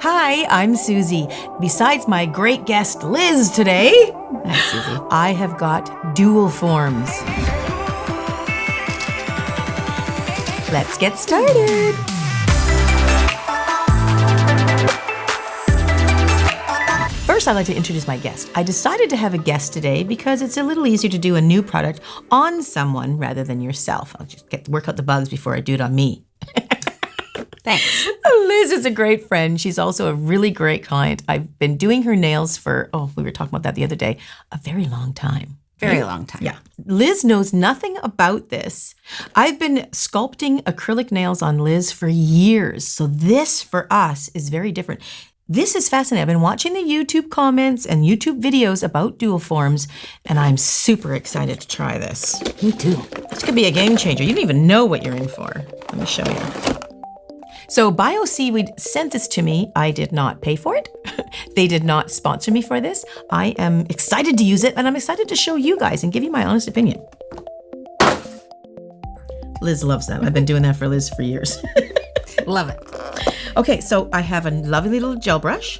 Hi, I'm Suzie. Besides my great guest Liz today, Hi, Suzie. I have got dual forms. Let's get started. First, I'd like to introduce my guest. I decided to have a guest today because it's a little easier to do a new product on someone rather than yourself. I'll just work out the bugs before I do it on me. Thanks. Liz is a great friend. She's also a really great client. I've been doing her nails for, we were talking about that the other day, a very long time. Very long time. Yeah. Liz knows nothing about this. I've been sculpting acrylic nails on Liz for years. So this for us is very different. This is fascinating. I've been watching the YouTube comments and YouTube videos about dual forms, and I'm super excited to try this. Me too. This could be a game changer. You don't even know what you're in for. Let me show you. So Seaweed sent this to me. I did not pay for it. They did not sponsor me for this. I am excited to use it, and I'm excited to show you guys and give you my honest opinion. Liz loves them. I've been doing that for Liz for years. Love it. Okay, so I have a lovely little gel brush.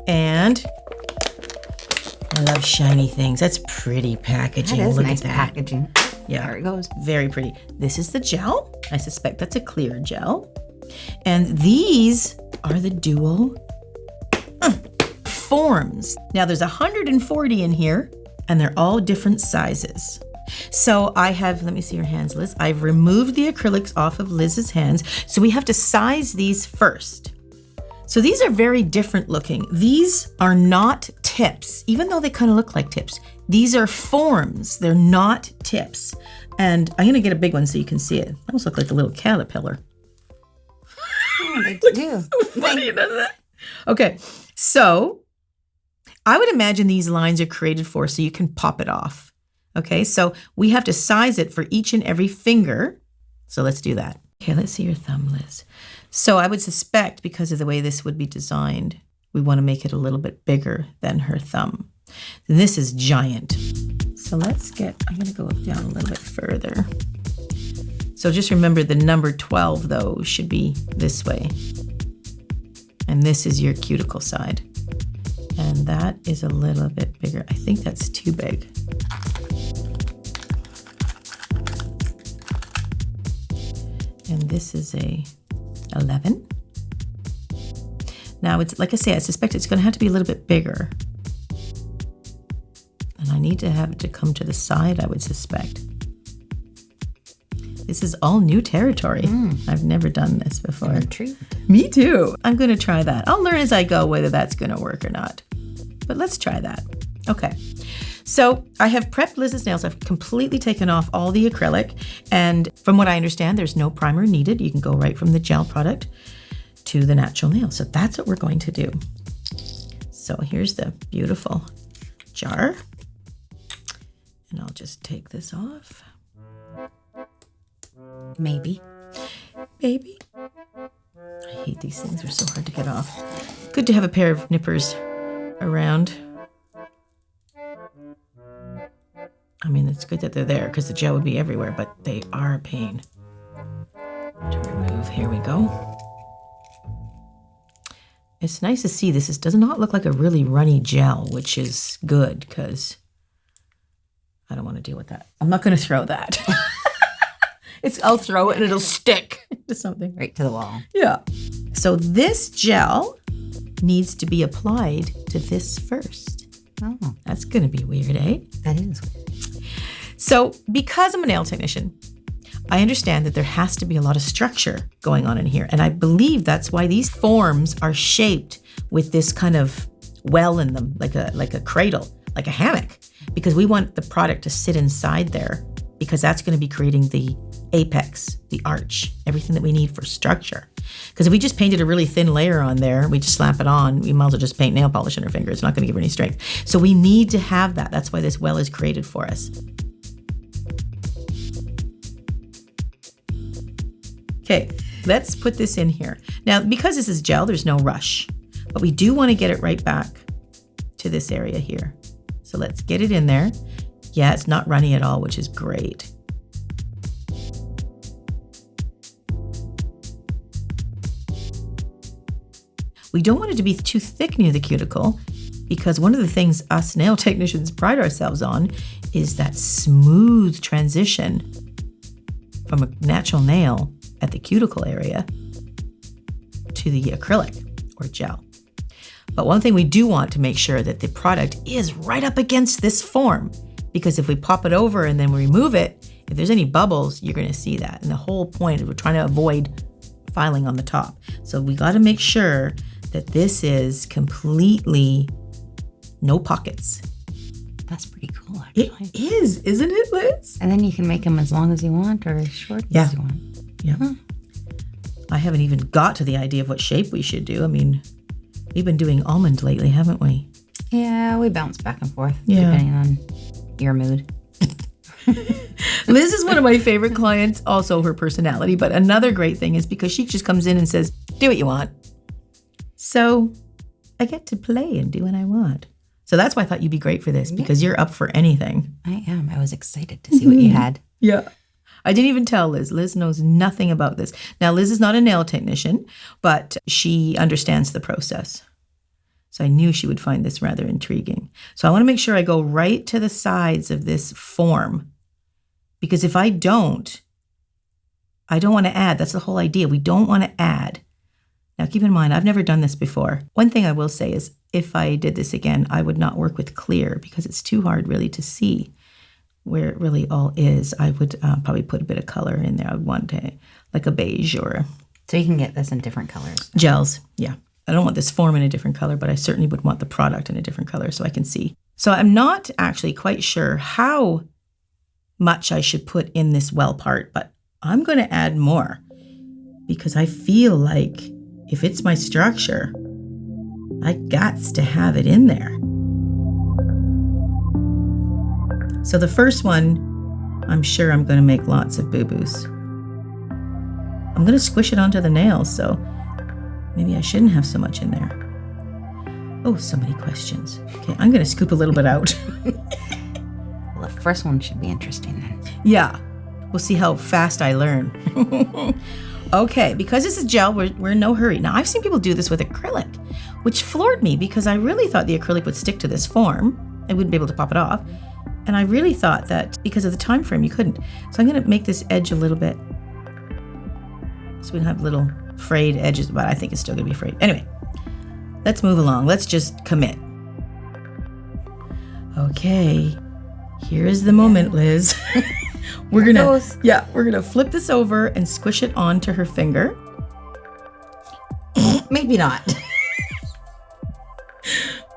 And I love shiny things. That's pretty packaging. That is Look nice at that. packaging. Yeah. There it goes. Very pretty. This is the gel. I suspect that's a clear gel. And these are the dual forms. Now there's 140 in here, and they're all different sizes. So I have, let me see your hands, Liz. I've removed the acrylics off of Liz's hands. So we have to size these first. So these are very different looking. These are not tips, even though they kind of look like tips. These are forms. They're not tips. And I'm gonna get a big one so you can see it. They almost look like a little caterpillar. Oh, they do. So funny, doesn't it? Okay, so I would imagine these lines are created for so you can pop it off. Okay, so we have to size it for each and every finger. So let's do that. Okay, let's see your thumb, Liz. So I would suspect because of the way this would be designed, we want to make it a little bit bigger than her thumb. And this is giant. So I'm going to go down a little bit further. So just remember the number 12 though should be this way. And this is your cuticle side. And that is a little bit bigger. I think that's too big. And this is a 11. Now it's, like I say, I suspect it's going to have to be a little bit bigger. And I need to have it to come to the side, I would suspect. This is all new territory. I've never done this before. I'm intrigued. Me too. I'm going to try that. I'll learn as I go whether that's going to work or not. But let's try that. Okay. So I have prepped Liz's nails. I've completely taken off all the acrylic. And from what I understand, there's no primer needed. You can go right from the gel product to the natural nail. So that's what we're going to do. So here's the beautiful jar. And I'll just take this off. Maybe. I hate these things. They're so hard to get off. Good to have a pair of nippers around. I mean, it's good that they're there because the gel would be everywhere, but they are a pain to remove. Here we go. It's nice to see this. Does not look like a really runny gel, which is good because I don't want to deal with that. I'm not going to throw that. I'll throw it and it'll stick to something. Right to the wall. Yeah. So this gel needs to be applied to this first. Oh, That's going to be weird, eh? that is weird. So because I'm a nail technician, I understand that there has to be a lot of structure going on in here. And I believe that's why these forms are shaped with this kind of well in them, like a cradle, like a hammock, because we want the product to sit inside there because that's going to be creating the apex, the arch, everything that we need for structure. Because if we just painted a really thin layer on there, we just slap it on, we might as well just paint nail polish on our finger. It's not going to give her any strength. So we need to have that. That's why this well is created for us. Okay, let's put this in here. Now, because this is gel, there's no rush, but we do want to get it right back to this area here. So let's get it in there. Yeah, it's not runny at all, which is great. We don't want it to be too thick near the cuticle, because one of the things us nail technicians pride ourselves on is that smooth transition from a natural nail at the cuticle area to the acrylic or gel. But one thing we do want to make sure that the product is right up against this form, because if we pop it over and then we remove it, if there's any bubbles, you're going to see that. And the whole point is we're trying to avoid filing on the top. So we got to make sure that this is completely no pockets. That's pretty cool, actually. It is, isn't it, Liz? And then you can make them as long as you want or as short as you want. Yeah. I haven't even got to the idea of what shape we should do. I mean, we've been doing almond lately, haven't we? Yeah, we bounce back and forth Yeah. depending on your mood. Liz is one of my favorite clients, also her personality. But another great thing is because she just comes in and says, do what you want. So I get to play and do what I want. So that's why I thought you'd be great for this, because you're up for anything. I am. I was excited to see what you had. Yeah. I didn't even tell Liz. Liz knows nothing about this. Now, Liz is not a nail technician, but she understands the process. So I knew she would find this rather intriguing. So I want to make sure I go right to the sides of this form, because if I don't want to add. That's the whole idea. We don't want to add. Now, keep in mind, I've never done this before. One thing I will say is if I did this again, I would not work with clear, because it's too hard really to see where it really all is. I would probably put a bit of color in there. I would want like a beige or... So you can get this in different colors. Gels, yeah. I don't want this form in a different color, but I certainly would want the product in a different color so I can see. So I'm not actually quite sure how much I should put in this well part, but I'm going to add more, because I feel like if it's my structure, I gots to have it in there. So the first one, I'm sure I'm going to make lots of boo-boos. I'm going to squish it onto the nails, so maybe I shouldn't have so much in there. Oh, so many questions. Okay, I'm going to scoop a little bit out. Well, the first one should be interesting then. Yeah, we'll see how fast I learn. Okay, because this is gel, we're in no hurry. Now, I've seen people do this with acrylic, which floored me because I really thought the acrylic would stick to this form. I wouldn't be able to pop it off. And I really thought that because of the time frame, you couldn't. So I'm going to make this edge a little bit so we don't have little frayed edges, but I think it's still going to be frayed. Anyway, let's move along. Let's just commit. Okay, here is the moment, Liz. We're gonna flip this over and squish it onto her finger. Maybe not.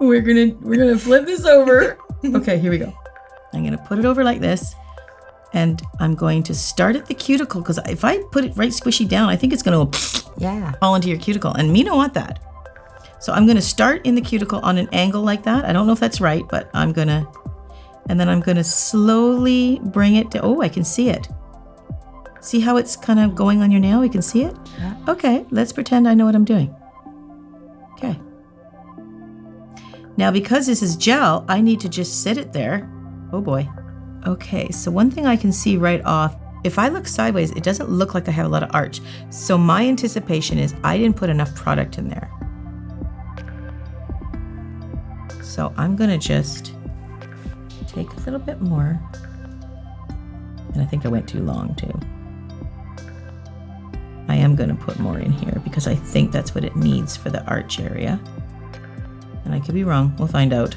We're gonna flip this over. Okay, here we go. I'm gonna put it over like this, and I'm going to start at the cuticle, because if I put it right squishy down, I think it's gonna fall into your cuticle, and me don't want that. So I'm gonna start in the cuticle on an angle like that. I don't know if that's right, but I'm gonna slowly bring it to, oh, I can see it. See how it's kind of going on your nail? We can see it? Yeah. Okay, let's pretend I know what I'm doing. Okay. Now, because this is gel, I need to just sit it there. Oh boy. Okay, so one thing I can see right off, if I look sideways, it doesn't look like I have a lot of arch. So my anticipation is I didn't put enough product in there. So I'm gonna just take a little bit more. And I think I went too long too. I am gonna put more in here because I think that's what it needs for the arch area. And I could be wrong, we'll find out.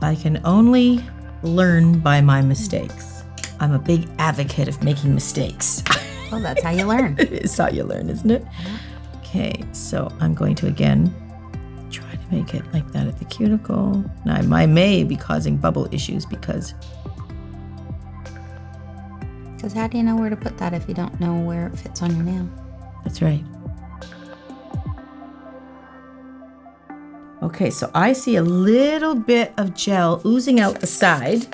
I can only learn by my mistakes. I'm a big advocate of making mistakes. Well, that's how you learn. It's how you learn, isn't it? Okay, so I'm going to again try to make it like that at the cuticle. Now I may be causing bubble issues because how do you know where to put that if you don't know where it fits on your nail? That's right. Okay, so I see a little bit of gel oozing out the side,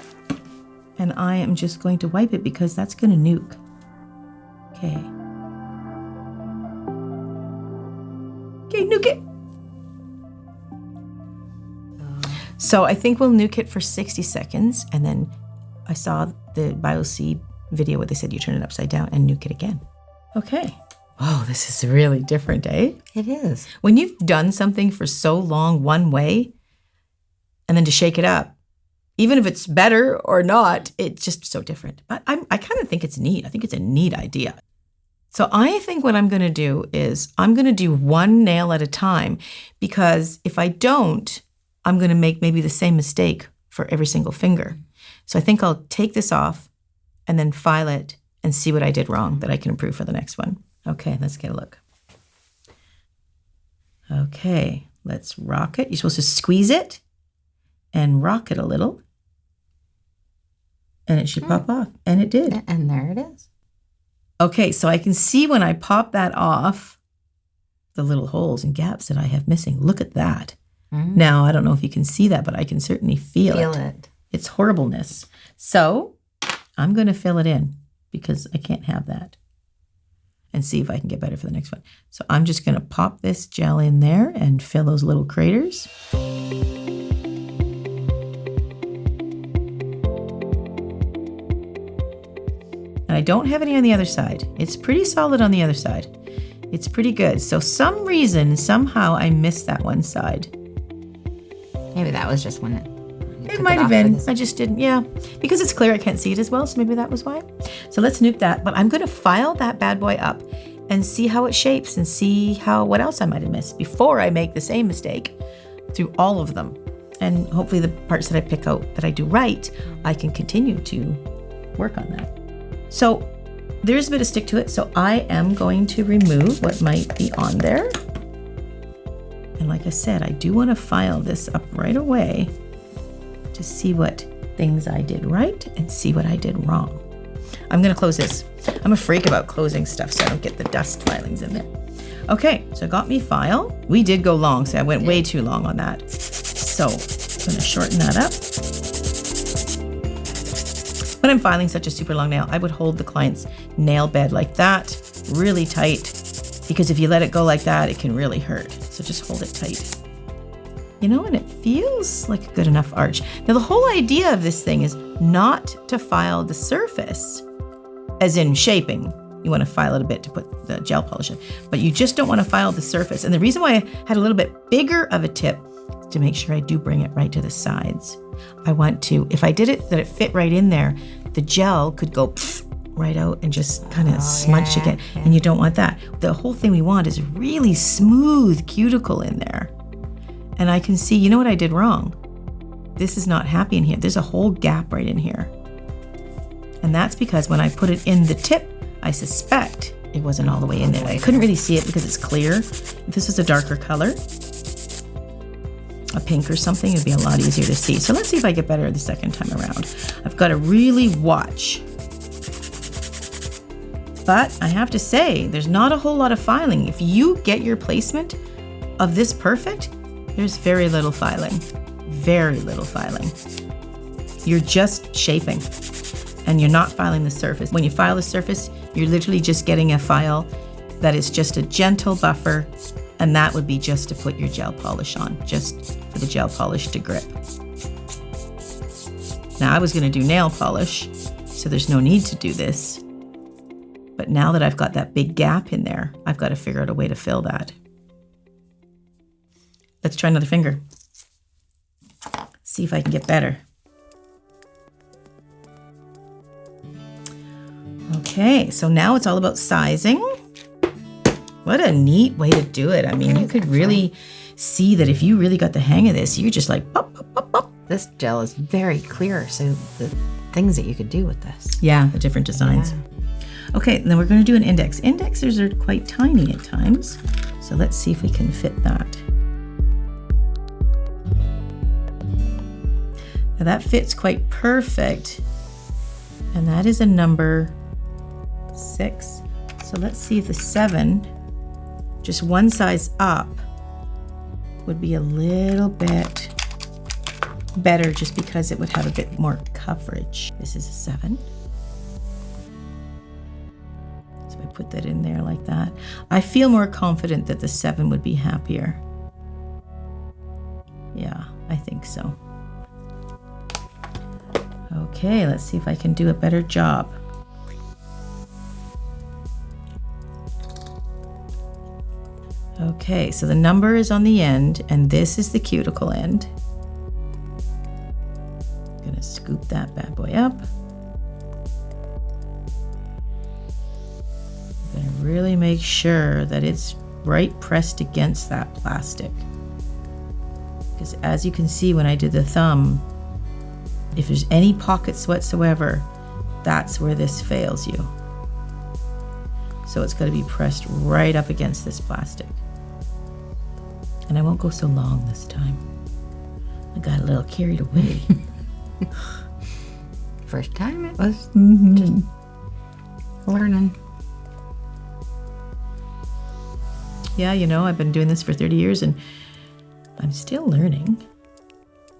and I am just going to wipe it because that's going to nuke. Okay. Okay, nuke it. So I think we'll nuke it for 60 seconds, and then I saw the BioSeed video where they said you turn it upside down and nuke it again. Okay, Oh, this is really different, eh? It is. When you've done something for so long one way, and then to shake it up, even if it's better or not, it's just so different. But I kind of think it's neat. I think it's a neat idea. So I think what I'm going to do is I'm going to do one nail at a time, because if I don't, I'm going to make maybe the same mistake for every single finger. So I think I'll take this off and then file it and see what I did wrong that I can improve for the next one. Okay, let's get a look. Okay, let's rock it. You're supposed to squeeze it and rock it a little, and it should pop off. And it did. And there it is. Okay, so I can see when I pop that off, the little holes and gaps that I have missing. Look at that. Now, I don't know if you can see that, but I can certainly feel it. It's horribleness. So I'm going to fill it in, because I can't have that, and see if I can get better for the next one. So I'm just going to pop this gel in there and fill those little craters. And I don't have any on the other side. It's pretty solid on the other side. It's pretty good. So some reason, somehow I missed that one side. Maybe that was just when it might have been. I just didn't, yeah. Because it's clear, I can't see it as well, so maybe that was why. So let's nuke that. But I'm going to file that bad boy up and see how it shapes and see what else I might have missed before I make the same mistake through all of them. And hopefully the parts that I pick out that I do right, I can continue to work on that. So there's a bit of stick to it, so I am going to remove what might be on there. And like I said, I do want to file this up right away to see what things I did right and see what I did wrong. I'm going to close this. I'm a freak about closing stuff so I don't get the dust filings in there. Okay, so I got me file. We did go long, so I went way too long on that. So I'm going to shorten that up. When I'm filing such a super long nail, I would hold the client's nail bed like that, really tight, because if you let it go like that, it can really hurt. So just hold it tight. You know, and it feels like a good enough arch. Now, the whole idea of this thing is not to file the surface, as in shaping. You want to file it a bit to put the gel polish in, but you just don't want to file the surface. And the reason why I had a little bit bigger of a tip is to make sure I do bring it right to the sides. I want to, if I did it that it fit right in there, the gel could go right out and just kind of smudge again. Yeah. And you don't want that. The whole thing we want is really smooth cuticle in there. And I can see, you know what I did wrong? This is not happy in here. There's a whole gap right in here. And that's because when I put it in the tip, I suspect it wasn't all the way in there. I couldn't really see it because it's clear. If this was a darker color, a pink or something, it'd be a lot easier to see. So let's see if I get better the second time around. I've got to really watch. But I have to say, there's not a whole lot of filing. If you get your placement of this perfect, there's very little filing. Very little filing. You're just shaping and you're not filing the surface. When you file the surface, you're literally just getting a file that is just a gentle buffer, and that would be just to put your gel polish on, just for the gel polish to grip. Now, I was going to do nail polish, so there's no need to do this. But now that I've got that big gap in there, I've got to figure out a way to fill that. Let's try another finger. See if I can get better. Okay, so now it's all about sizing. What a neat way to do it. I mean, you could really see that if you really got the hang of this, you're just like, pop, pop, pop, pop. This gel is very clear, so the things that you could do with this. Yeah, the different designs. Yeah. Okay, then we're going to do an index. Indexers are quite tiny at times, so let's see if we can fit that. Now that fits quite perfect, and that is a number 6. So let's see if the 7, just one size up, would be a little bit better just because it would have a bit more coverage. This is a 7. So I put that in there like that. I feel more confident that the 7 would be happier. Yeah, I think so. Okay, let's see if I can do a better job. Okay, so the number is on the end, and this is the cuticle end. I'm gonna scoop that bad boy up. I'm gonna really make sure that it's right pressed against that plastic. Because as you can see when I did the thumb, if there's any pockets whatsoever, that's where this fails you. So it's going to be pressed right up against this plastic. And I won't go so long this time. I got a little carried away. First time it was just learning. Yeah, you know, I've been doing this for 30 years and I'm still learning.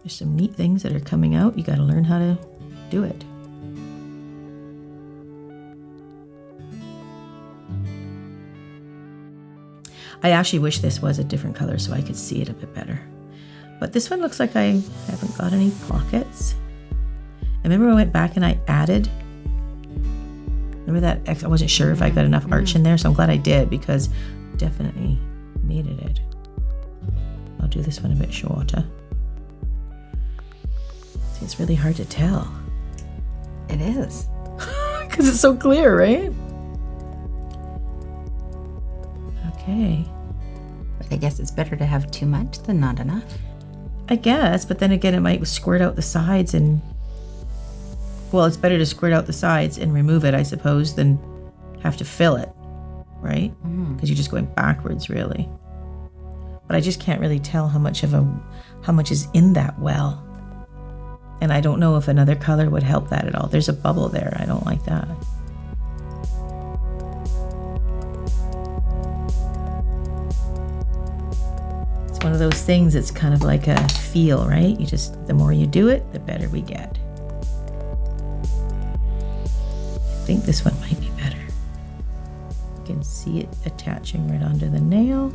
There's some neat things that are coming out. You got to learn how to do it. I actually wish this was a different color so I could see it a bit better. But this one looks like I haven't got any pockets. I remember I went back and I added, remember that? I wasn't sure if I got enough arch in there, so I'm glad I did because definitely needed it. I'll do this one a bit shorter. See, it's really hard to tell. It is. Because it's so clear, right? Okay. But I guess it's better to have too much than not enough. I guess, but then again, it might squirt out the sides and... Well, it's better to squirt out the sides and remove it, I suppose, than have to fill it, right? Because you're just going backwards, really. But I just can't really tell how much is in that well. And I don't know if another color would help that at all. There's a bubble there. I don't like that. It's one of those things, it's kind of like a feel, right? The more you do it, the better we get. I think this one might be better. You can see it attaching right onto the nail.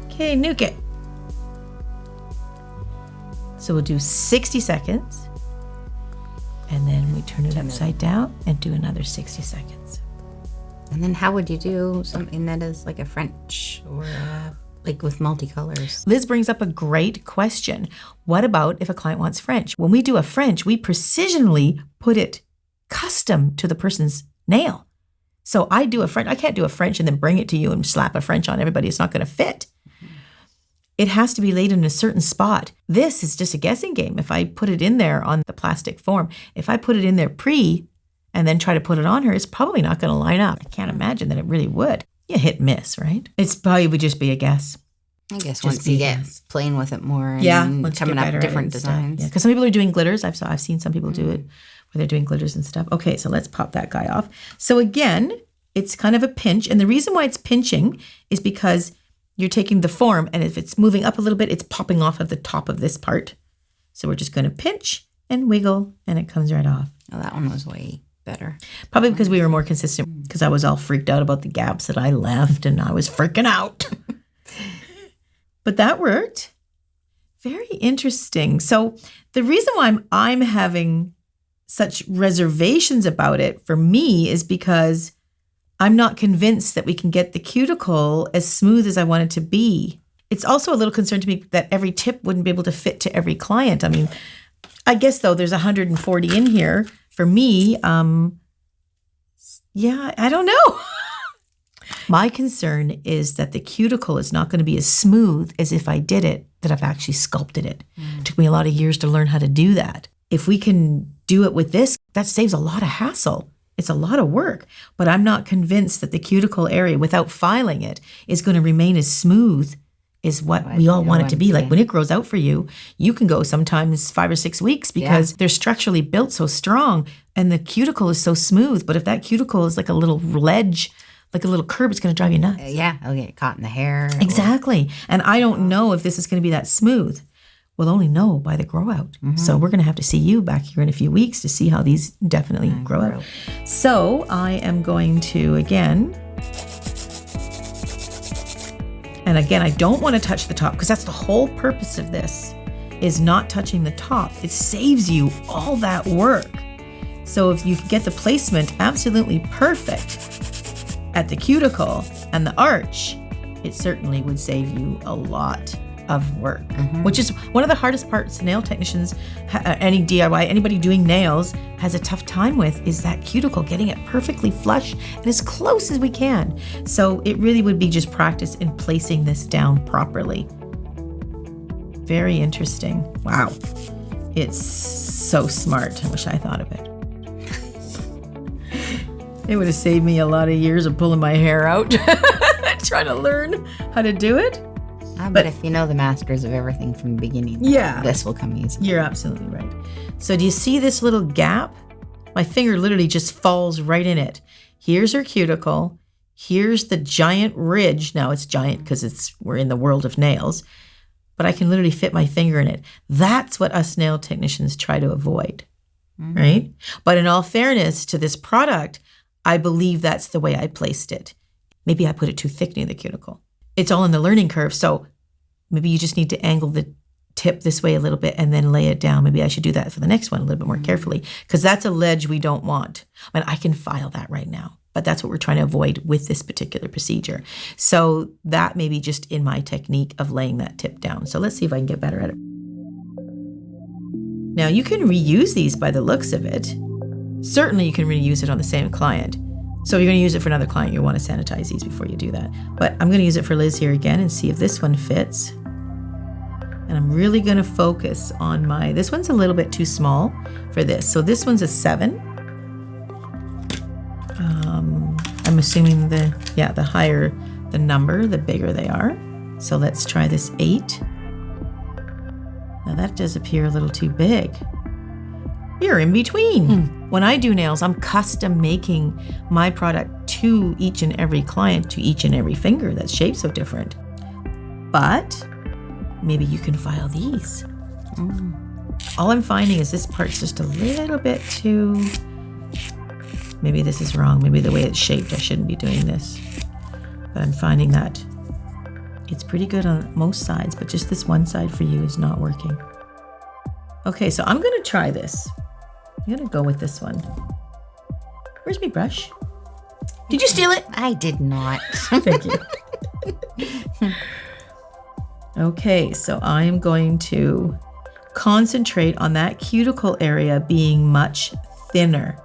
Okay, nuke it. So we'll do 60 seconds and then we turn it upside down and do another 60 seconds. And then how would you do something that is like a French or like with multicolors? Liz brings up a great question. What about if a client wants French? When we do a French, we precisionally put it custom to the person's nail. So I do a French. I can't do a French and then bring it to you and slap a French on everybody. It's not going to fit. It has to be laid in a certain spot. This is just a guessing game. If I put it in there on the plastic form, if I put it in there pre and then try to put it on her, it's probably not going to line up. I can't imagine that it really would. You hit miss, right? It's probably would just be a guess. I guess once you get playing with it more and coming up with different designs. Yeah, because some people are doing glitters. I've seen some people do it where they're doing glitters and stuff. Okay, so let's pop that guy off. So again, it's kind of a pinch. And the reason why it's pinching is because you're taking the form, and if it's moving up a little bit, it's popping off of the top of this part. So we're just going to pinch and wiggle, and it comes right off. Oh, that one was way better. Probably because we were more consistent, because I was all freaked out about the gaps that I left, and I was freaking out. But that worked. Very interesting. So the reason why I'm having such reservations about it for me is because I'm not convinced that we can get the cuticle as smooth as I want it to be. It's also a little concern to me that every tip wouldn't be able to fit to every client. I mean, I guess though there's 140 in here. For me, I don't know. My concern is that the cuticle is not going to be as smooth as if I did it, that I've actually sculpted it. It took me a lot of years to learn how to do that. If we can do it with this, that saves a lot of hassle. It's a lot of work, but I'm not convinced that the cuticle area, without filing it, is going to remain as smooth as what we all want it to be. Like when it grows out for you, you can go sometimes 5 or 6 weeks because they're structurally built so strong and the cuticle is so smooth. But if that cuticle is like a little ledge, like a little curb, it's going to drive you nuts. I'll get caught in the hair. Exactly. And I don't know if this is going to be that smooth. We'll only know by the grow out. So we're going to have to see you back here in a few weeks to see how these definitely grow out. So I am going to, again, and again, I don't want to touch the top because that's the whole purpose of this, is not touching the top. It saves you all that work. So if you get the placement absolutely perfect, at the cuticle and the arch, it certainly would save you a lot of work, which is one of the hardest parts nail technicians, any DIY, anybody doing nails has a tough time with, is that cuticle, getting it perfectly flush and as close as we can. So it really would be just practice in placing this down properly. Very interesting. Wow. It's so smart. I wish I thought of it. It would have saved me a lot of years of pulling my hair out trying to learn how to do it. But if you know the masters of everything from the beginning, this will come easy. You're absolutely right. So do you see this little gap? My finger literally just falls right in it. Here's her cuticle. Here's the giant ridge. Now it's giant because we're in the world of nails, but I can literally fit my finger in it. That's what us nail technicians try to avoid, right? But in all fairness to this product, I believe that's the way I placed it. Maybe I put it too thick near the cuticle. It's all in the learning curve. So maybe you just need to angle the tip this way a little bit and then lay it down. Maybe I should do that for the next one a little bit more carefully, because that's a ledge we don't want. I mean, I can file that right now, but that's what we're trying to avoid with this particular procedure. So that may be just in my technique of laying that tip down. So let's see if I can get better at it. Now you can reuse these by the looks of it. Certainly you can reuse it on the same client. So you're going to use it for another client, you want to sanitize these before you do that. But I'm going to use it for Liz here again and see if this one fits. And I'm really going to focus on this one's a little bit too small for this. So this one's a 7. I'm assuming the higher the number, the bigger they are. So let's try this 8. Now that does appear a little too big. You're in between. When I do nails, I'm custom making my product to each and every client, to each and every finger that's shaped so different. But maybe you can file these. All I'm finding is this part's just a little bit too, maybe this is wrong. Maybe the way it's shaped, I shouldn't be doing this. But I'm finding that it's pretty good on most sides, but just this one side for you is not working. Okay, so I'm gonna try this. I'm gonna go with this one. Where's my brush? Did you steal it? I did not. Thank you. Okay, so I am going to concentrate on that cuticle area being much thinner,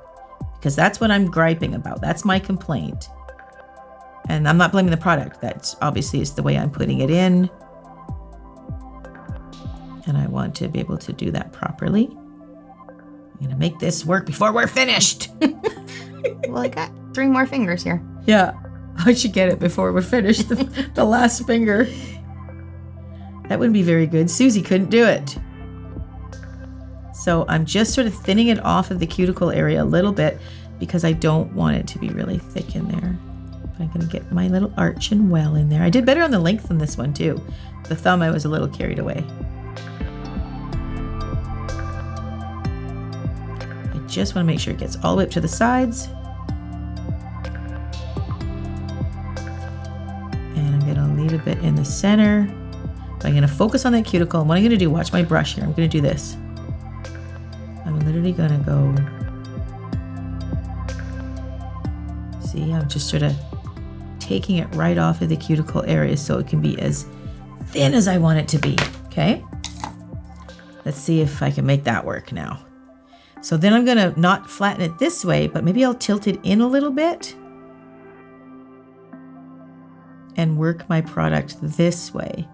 because that's what I'm griping about. That's my complaint. And I'm not blaming the product. That's obviously is the way I'm putting it in. And I want to be able to do that properly. I'm going to make this work before we're finished. Well, I got 3 more fingers here. Yeah, I should get it before we're finished, the last finger. That wouldn't be very good. Suzie couldn't do it. So I'm just sort of thinning it off of the cuticle area a little bit because I don't want it to be really thick in there. But I'm going to get my little arch and well in there. I did better on the length than this one too. The thumb, I was a little carried away. Just want to make sure it gets all the way up to the sides. And I'm going to leave a bit in the center. I'm going to focus on that cuticle. And what I'm going to do, watch my brush here. I'm going to do this. I'm literally going to go. See, I'm just sort of taking it right off of the cuticle area so it can be as thin as I want it to be. Okay. Let's see if I can make that work now. So then I'm going to not flatten it this way, but maybe I'll tilt it in a little bit and work my product this way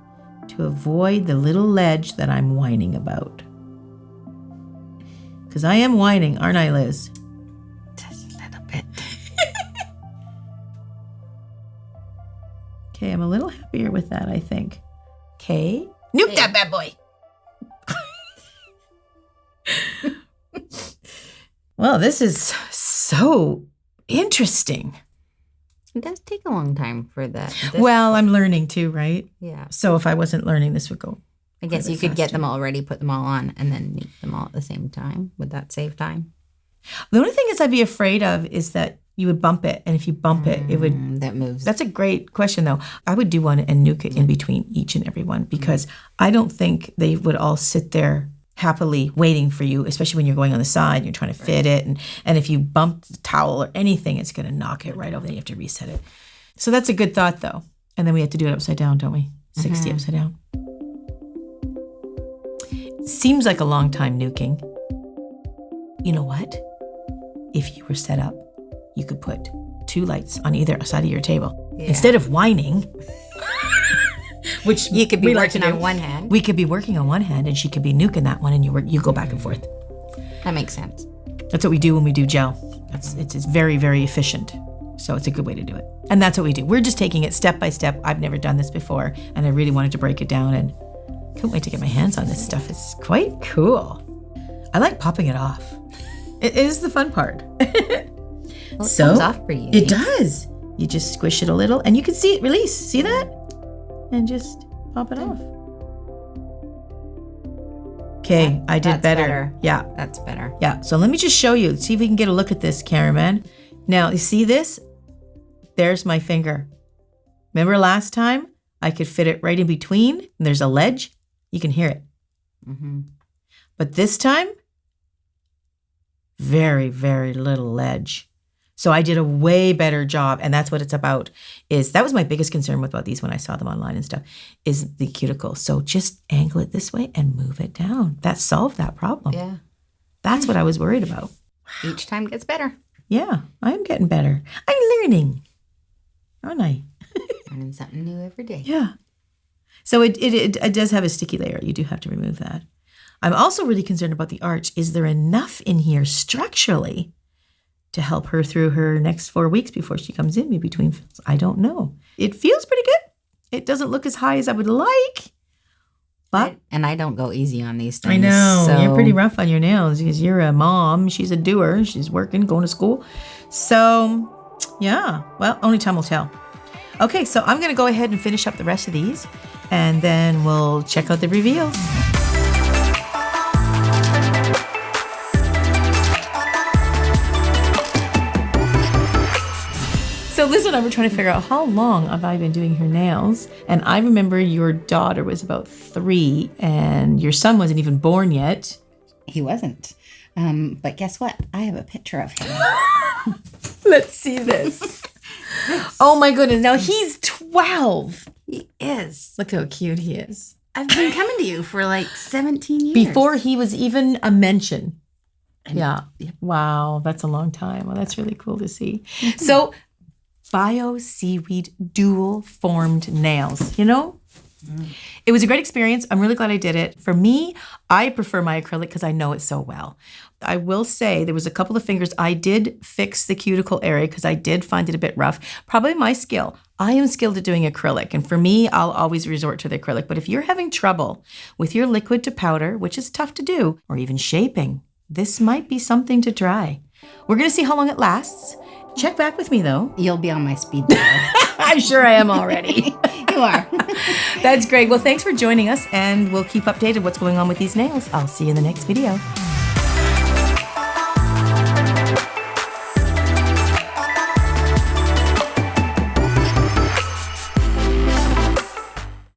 to avoid the little ledge that I'm whining about. Because I am whining, aren't I, Liz? Just a little bit. Okay, I'm a little happier with that, I think. Okay. Nuke that bad boy. Well, this is so interesting. It does take a long time for that. Well, I'm learning too, right? Yeah. So if I wasn't learning, this would go. I guess you could get them all ready, put them all on, and then make them all at the same time. Would that save time? The only thing is I'd be afraid of is that you would bump it. And if you bump it, it would... That moves. That's a great question, though. I would do one and nuke it in between each and every one because I don't think they would all sit there happily waiting for you, especially when you're going on the side, you're trying to fit it. And if you bump the towel or anything, it's going to knock it right over. Then you have to reset it. So that's a good thought, though. And then we have to do it upside down, don't we? 60 upside down. Seems like a long time nuking. You know what? If you were set up, you could put 2 lights on either side of your table. Yeah. Instead of whining, which you could be working on one hand. We could be working on one hand, and she could be nuking that one, and you go back and forth. That makes sense. That's what we do when we do gel. It's very, very efficient. So it's a good way to do it. And that's what we do. We're just taking it step by step. I've never done this before, and I really wanted to break it down, and couldn't wait to get my hands on this stuff. It's quite cool. I like popping it off. It is the fun part. Well, it comes off pretty easy. It does. You just squish it a little, and you can see it release. See that? And just pop it off. Okay, I did better. Yeah. That's better. Yeah, so let me just show you. See if we can get a look at this, cameraman. Now, you see this? There's my finger. Remember last time? I could fit it right in between, and there's a ledge. You can hear it. Mm-hmm. But this time, very, very little ledge. So I did a way better job, and that's what it's about. That was my biggest concern about these when I saw them online and stuff, is the cuticle. So just angle it this way and move it down. That solved that problem. Yeah. That's what I was worried about. Each time gets better. Yeah, I'm getting better. I'm learning, aren't I? Learning something new every day. Yeah. So it does have a sticky layer. You do have to remove that. I'm also really concerned about the arch. Is there enough in here structurally to help her through her next 4 weeks before she comes in between fills? I don't know. It feels pretty good. It doesn't look as high as I would like. But and I don't go easy on these things. I know. So. You're pretty rough on your nails because you're a mom. She's a doer. She's working, going to school. So, yeah. Well, only time will tell. Okay, so I'm going to go ahead and finish up the rest of these, and then we'll check out the reveals. So Liz and I were trying to figure out how long have I been doing her nails. And I remember your daughter was about 3 and your son wasn't even born yet. He wasn't. But guess what? I have a picture of him. Let's see this. Oh my goodness. Now he's 12. He is. Look how cute he is. I've been coming to you for like 17 years. Before he was even a mention. Yeah. Wow. That's a long time. Well, that's really cool to see. So Bio Seaweed dual formed nails, you know? It was a great experience. I'm really glad I did it. For me, I prefer my acrylic because I know it so well. I will say there was a couple of fingers. I did fix the cuticle area because I did find it a bit rough. Probably my skill. I am skilled at doing acrylic. And for me, I'll always resort to the acrylic. But if you're having trouble with your liquid to powder, which is tough to do, or even shaping, this might be something to try. We're going to see how long it lasts. Check back with me, though. You'll be on my speed dial. I'm sure I am already. You are. That's great. Well, thanks for joining us, and we'll keep updated what's going on with these nails. I'll see you in the next video.